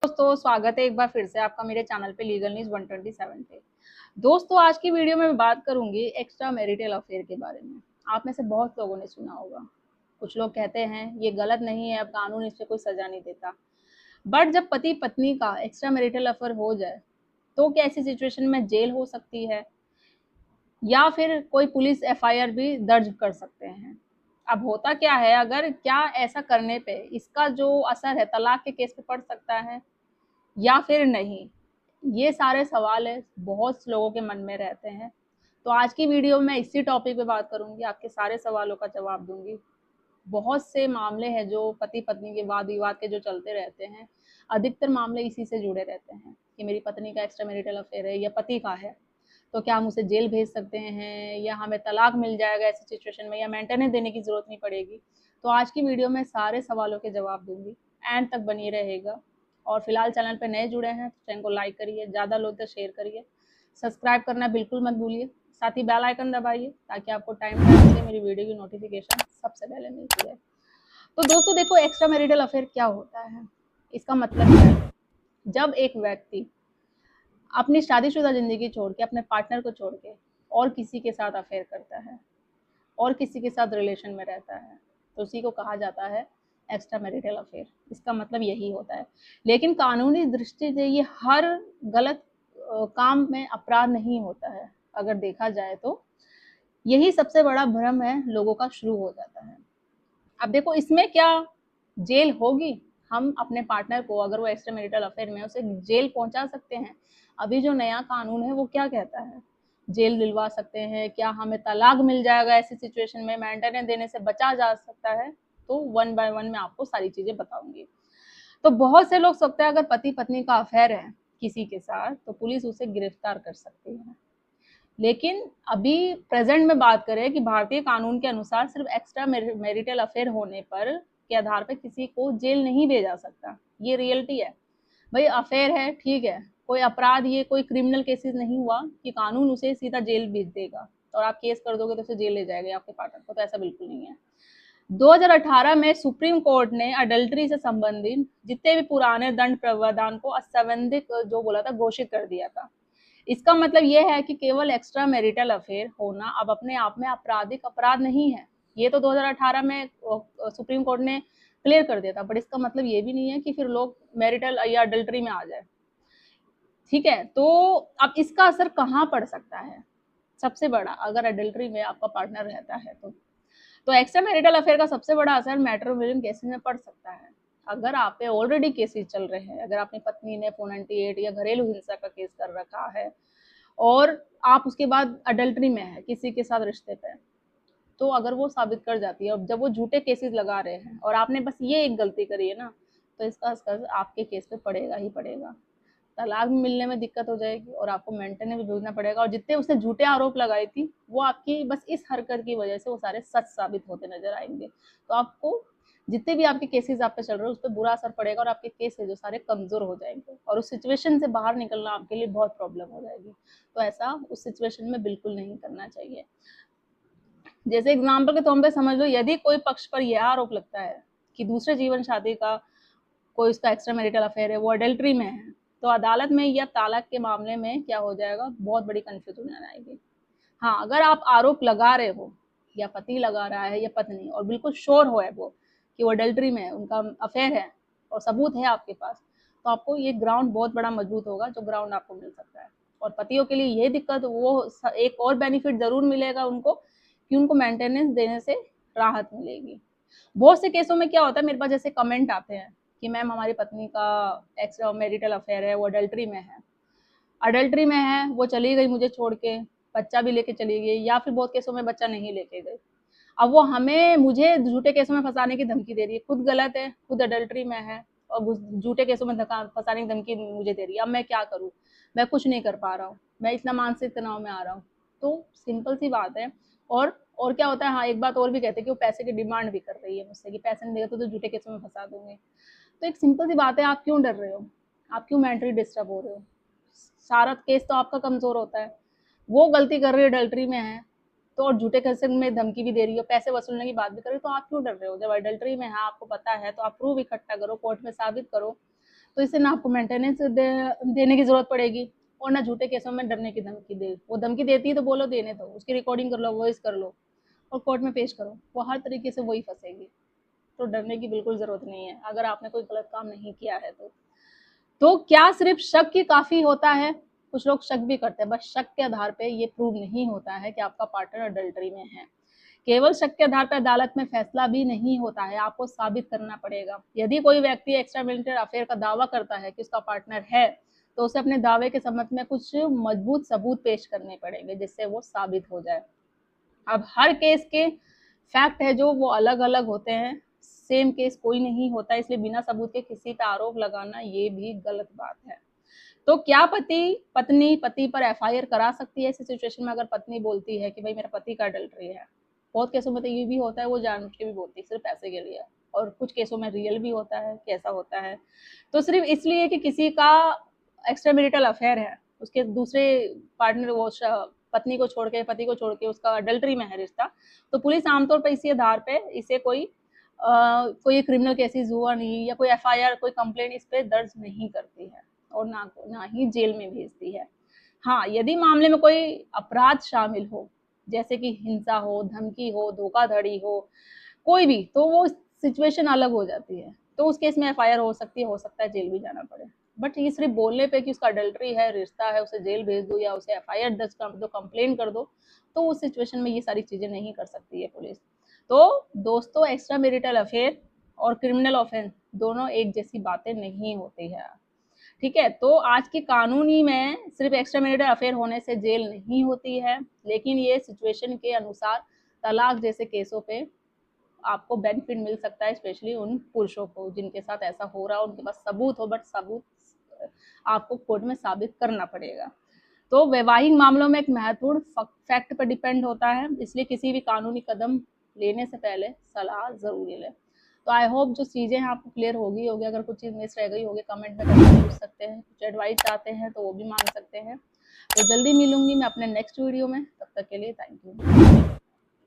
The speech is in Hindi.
दोस्तों स्वागत है एक बार फिर से आपका मेरे चैनल पे लीगल न्यूज 127 पे। दोस्तों आज की वीडियो में मैं बात करूंगी एक्स्ट्रा मैरिटल अफेयर के बारे में। आप में से बहुत लोगों ने सुना होगा। कुछ लोग कहते हैं ये गलत नहीं है, अब कानून इस पे कोई सजा नहीं देता। बट जब पति पत्नी का एक्स्ट्रा मैरिटल अफेयर हो जाए तो क्या ऐसी सिचुएशन में जेल हो सकती है या फिर कोई पुलिस एफआईआर भी दर्ज कर सकते हैं। अब होता क्या है, अगर क्या ऐसा करने पे इसका जो असर है तलाक के केस पे पड़ सकता है या फिर नहीं, ये सारे सवाल है बहुत लोगों के मन में रहते हैं। तो आज की वीडियो में इसी टॉपिक पे बात करूंगी, आपके सारे सवालों का जवाब दूंगी। बहुत से मामले हैं जो पति पत्नी के वाद विवाद के जो चलते रहते हैं, अधिकतर मामले इसी से जुड़े रहते हैं कि मेरी पत्नी का एक्स्ट्रा मैरिटल अफेयर है या पति का है, तो क्या हम उसे जेल भेज सकते हैं या हमें तलाक मिल जाएगा ऐसी सिचुएशन में, या मेंटेनेंस देने की जरूरत नहीं पड़ेगी। तो आज की वीडियो में सारे सवालों के जवाब दूंगी, एंड तक बनी रहेगा। और फिलहाल चैनल पर नए जुड़े हैं तो चैनल को लाइक करिए, ज़्यादा लोग तक शेयर करिए, सब्सक्राइब करना बिल्कुल मत भूलिए, साथ ही बेल आइकन दबाइए ताकि आपको टाइम टाइम से मेरी वीडियो की नोटिफिकेशन सबसे पहले मिलती है। तो दोस्तों देखो, एक्स्ट्रा मैरिटल अफेयर क्या होता है, इसका मतलब क्या है। जब एक व्यक्ति अपनी शादीशुदा जिंदगी छोड़ के, अपने पार्टनर को छोड़ के और किसी के साथ अफेयर करता है और किसी के साथ रिलेशन में रहता है, तो उसी को कहा जाता है एक्स्ट्रा मैरिटल अफेयर। इसका मतलब यही होता है। लेकिन कानूनी दृष्टि से ये हर गलत काम में अपराध नहीं होता है। अगर देखा जाए तो यही सबसे बड़ा भ्रम है, लोगों का शुरू हो जाता है। अब देखो इसमें क्या जेल होगी, हम अपने पार्टनर को अगर वो एक्स्ट्रा मैरिटल अफेयर में, उसे जेल पहुंचा सकते हैं। अभी जो नया कानून है वो क्या कहता है, जेल दिलवा सकते हैं, क्या हमें तलाक मिल जाएगा ऐसी सिचुएशन में, मेंटेनेंस देने से बचा जा सकता है। तो वन बाय वन मैं आपको सारी चीजें बताऊंगी। तो बहुत से लोग सोचते हैं अगर पति पत्नी का अफेयर है किसी के साथ तो पुलिस उसे गिरफ्तार कर सकती है। लेकिन अभी प्रेजेंट में बात करें कि भारतीय कानून के अनुसार सिर्फ एक्स्ट्रा मैरिटल अफेयर होने पर के आधार पर किसी को जेल नहीं भेजा सकता। ये रियलिटी है भाई। अफेयर है ठीक है, कोई अपराध, ये कोई क्रिमिनल केसेस नहीं हुआ कि कानून उसे सीधा जेल भेज देगा और आप केस कर दोगे तो उसे जेल ले जाएगा आपके पार्टनर को, तो ऐसा बिल्कुल नहीं है। 2018 में सुप्रीम कोर्ट ने अडल्ट्री से संबंधित जितने भी पुराने दंड प्रावधान को असंवैधानिक जो बोला था, घोषित कर दिया था। इसका मतलब यह है कि केवल एक्स्ट्रा मैरिटल अफेयर होना अब अपने आप में आपराधिक अपराध नहीं है। ये तो 2018 में सुप्रीम कोर्ट ने क्लियर कर दिया था, बट इसका मतलब ये भी नहीं है कि फिर लोग मैरिटल या अडल्ट्री में आ जाए। ठीक है, तो अब इसका असर कहाँ पड़ सकता है, सबसे बड़ा, अगर अडल्ट्री में आपका पार्टनर रहता है तो एक्स्ट्रा मैरिटल अफेयर का सबसे बड़ा असर मैट्रिमोनियल केसेस में पड़ सकता है। अगर आप पे ऑलरेडी केसेस चल रहे हैं, अगर अपनी पत्नी ने 498 या घरेलू हिंसा का केस कर रखा है और आप उसके बाद अडल्ट्री में है किसी के साथ रिश्ते पे, तो अगर वो साबित कर जाती है, अब जब वो झूठे केसेस लगा रहे हैं और आपने बस ये एक गलती करी है ना, तो इसका असर आपके केस पे पड़ेगा ही पड़ेगा। तलाक मिलने में दिक्कत हो जाएगी और आपको मेंटेनेंस भी भेजना पड़ेगा, और जितने उसने झूठे आरोप लगाए थी वो आपकी बस इस हरकत की वजह से वो सारे सच साबित होते नजर आएंगे। तो आपको जितने भी आपके केसेस आप पे चल रहे हैं उस पर बुरा असर पड़ेगा और आपके केस है जो सारे कमजोर हो जाएंगे और उस सिचुएशन से बाहर निकलना आपके लिए बहुत प्रॉब्लम हो जाएगी। तो ऐसा उस सिचुएशन में बिल्कुल नहीं करना चाहिए। जैसे एग्जाम्पल के तौर पर समझ लो, यदि कोई पक्ष पर यह आरोप लगता है कि दूसरे जीवन साथी का कोई उसका एक्स्ट्रा मैरिटल अफेयर है, वो अडल्ट्री में है, तो अदालत में या तालाक के मामले में क्या हो जाएगा, बहुत बड़ी कंफ्यूजन आएगी। हाँ, अगर आप आरोप लगा रहे हो या पति लगा रहा है या पत्नी और बिल्कुल श्योर हो है वो कि वो अडल्ट्री में है, उनका अफेयर है और सबूत है आपके पास, तो आपको ये ग्राउंड बहुत बड़ा मजबूत होगा जो ग्राउंड आपको मिल सकता है। और पतियों के लिए ये दिक्कत, वो एक और बेनिफिट जरूर मिलेगा उनको कि उनको मेंटेनेंस देने से राहत मिलेगी। बहुत से केसों में क्या होता है, मेरे पास जैसे कमेंट आते हैं कि मैम हमारी पत्नी का एक्स्ट्रा मैरिटल अफेयर है, वो अडल्ट्री में है, वो चली गई मुझे छोड़ के, बच्चा भी लेके चली गई, या फिर बहुत केसों में बच्चा नहीं लेके गई। अब वो मुझे झूठे केसों में फंसाने की धमकी दे रही है, खुद गलत है, खुद अडल्ट्री में है और झूठे केसों में फंसाने की धमकी मुझे दे रही है। अब मैं क्या करूँ, मैं कुछ नहीं कर पा रहा हूँ, मैं इतना मानसिक तनाव में आ रहा हूँ। तो सिंपल सी बात है। और क्या होता है, हाँ एक बात और भी कहते हैं कि वो पैसे की डिमांड भी कर रही है मुझसे कि पैसे नहीं देगा तो झूठे केसों में फंसा दूंगे। तो एक सिंपल सी बात है, आप क्यों डर रहे हो, आप क्यों मेंटली डिस्टर्ब हो रहे हो, सारा केस तो आपका कमजोर होता है। वो गलती कर रही है, अडल्ट्री में है तो, और झूठे केस में धमकी भी दे रही है, पैसे वसूलने की बात भी कर रही है, तो आप क्यों डर रहे हो। जब अडल्ट्री में है, आपको पता है, तो आप प्रूफ इकट्ठा करो, कोर्ट में साबित करो, तो इससे ना आपको मेंटेनेंस देने की ज़रूरत पड़ेगी और ना झूठे केसों में डरने की धमकी दे। वो धमकी देती है तो बोलो देने दो, उसकी रिकॉर्डिंग कर लो, वॉइस कर लो और कोर्ट में पेश करो, वो हर तरीके से वही फंसेगी। तो डरने की बिल्कुल ज़रूरत नहीं है अगर आपने कोई गलत काम नहीं किया है तो क्या सिर्फ शक ही काफ़ी होता है? कुछ लोग शक भी करते हैं, बस शक के आधार पे ये प्रूव नहीं होता है कि आपका पार्टनर अडल्टरी में है। केवल शक के आधार पर अदालत में फैसला भी नहीं होता है, आपको साबित करना पड़ेगा। यदि कोई व्यक्ति एक्स्ट्रा मैरिटल अफेयर का दावा करता है कि उसका पार्टनर है, तो उसे अपने दावे के संबंध में कुछ मजबूत सबूत पेश करने पड़ेंगे जिससे वो साबित हो जाए। अब हर केस के फैक्ट है जो वो अलग अलग होते हैं, सेम केस कोई नहीं होता, इसलिए बिना सबूत के किसी पे आरोप लगाना ये भी गलत बात है। तो क्या पत्नी पति पर एफआईआर करा सकती है ऐसी सिचुएशन में? अगर पत्नी बोलती है कि भाई मेरा पति का अडल्टरी है, बहुत केसों में तो ये भी होता है वो जानबूझ के भी बोलती है सिर्फ पैसे के लिए, और कुछ केसों में रियल भी होता है कि ऐसा होता है। तो सिर्फ इसलिए कि किसी का एक्स्ट्रा मैरिटल अफेयर है, उसके दूसरे पार्टनर वो पत्नी को छोड़ के, पति को छोड़ के उसका अडल्टरी में है रिश्ता, तो पुलिस आमतौर पर इसी आधार पे इसे कोई क्रिमिनल केसेस हुआ नहीं या कोई एफआईआर, कोई कंप्लेंट इस पे दर्ज नहीं करती है और ना ही जेल में भेजती है। हाँ, यदि मामले में कोई अपराध शामिल हो, जैसे कि हिंसा हो, धमकी हो, धोखाधड़ी हो, कोई भी, तो वो सिचुएशन अलग हो जाती है। तो उस केस में एफआईआर हो सकती है, हो सकता है जेल भी जाना पड़े। बट ये सिर्फ बोलने पे कि उसका अडल्टरी है, रिश्ता है, उसे जेल भेज दो या उसे एफआईआर दर्ज कर दो, कंप्लेन कर दो, तो उस सिचुएशन में ये सारी चीज़ें नहीं कर सकती है पुलिस। तो दोस्तों, एक्स्ट्रा मैरिटल अफेयर और क्रिमिनल ऑफेंस दोनों एक जैसी बातें नहीं होती है। ठीक है, तो आज की कानूनी में सिर्फ एक्स्ट्रा मैरिटल अफेयर होने से जेल नहीं होती है, लेकिन ये सिचुएशन के अनुसार तलाक जैसे केसों पे आपको बेनिफिट मिल सकता है, स्पेशली उन पुरुषों को जिनके साथ ऐसा हो रहा हो, उनके पास सबूत हो, बट सबूत आपको कोर्ट में साबित करना पड़ेगा। तो वैवाहिक मामलों में एक महत्वपूर्ण फैक्ट पर डिपेंड होता है, इसलिए किसी भी कानूनी कदम लेने से पहले सलाह जरूरी लें। तो आई होप जो चीज़ें हैं आपको क्लियर होगी। अगर कुछ चीज़ मिस रह गई होगी कमेंट में करके पूछ सकते हैं, कुछ एडवाइस चाहते हैं तो वो भी मांग सकते हैं। तो जल्दी मिलूंगी मैं अपने नेक्स्ट वीडियो में, तब तक के लिए थैंक यू।